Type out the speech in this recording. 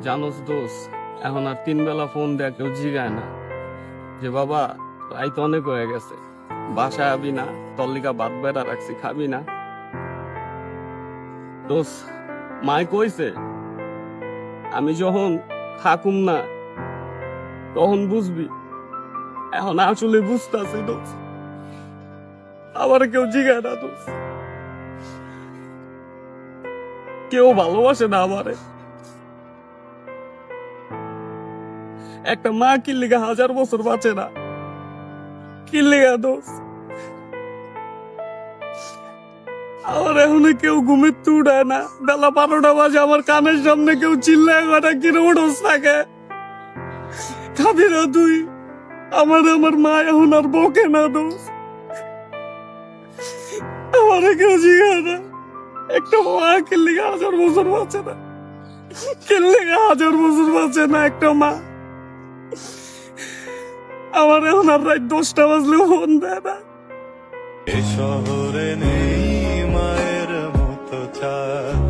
জানোস দোষ, এখন আর 3 বেলা ফোন দেয়া কেউ জিগায় না যে বাবা রাইত অনেক হয়ে গেছে, বাসায় আবি না, তোর লিগা ভাত বেড়া রাখছি, খাবি না? দোষ, মায় কইছে আমি যখন থাকুম না তখন বুঝবি। এখন আসলে বুঝতাছি দোষ, আবার কেউ জিগায় না দোষ, কেউ ভালোবাসে না আমারে। একটা মা কি লিগা 1000 বছর বাঁচে না? কি লিগা দোষ? আমার এখন কেউ ঘুমের তো উঠায় না, বেলা 12টা বাজে আমার কানের সামনে কেউ চিল্লায় কথা কিনে উঠোস থাকে, খাবি না তুই? আমার মা এখন আর বকে না দোষ, আমার কেউ জিগায় না। একটা মা কি লিগা 1000 বছর বাঁচে না? কি লিগা 1000 বছর বাঁচে না একটা মা? আমার এখন আর রাত 10টা বাজলেও ফোন দেয় না। এ শহরে নেই মায়ের মতো চাঁদ,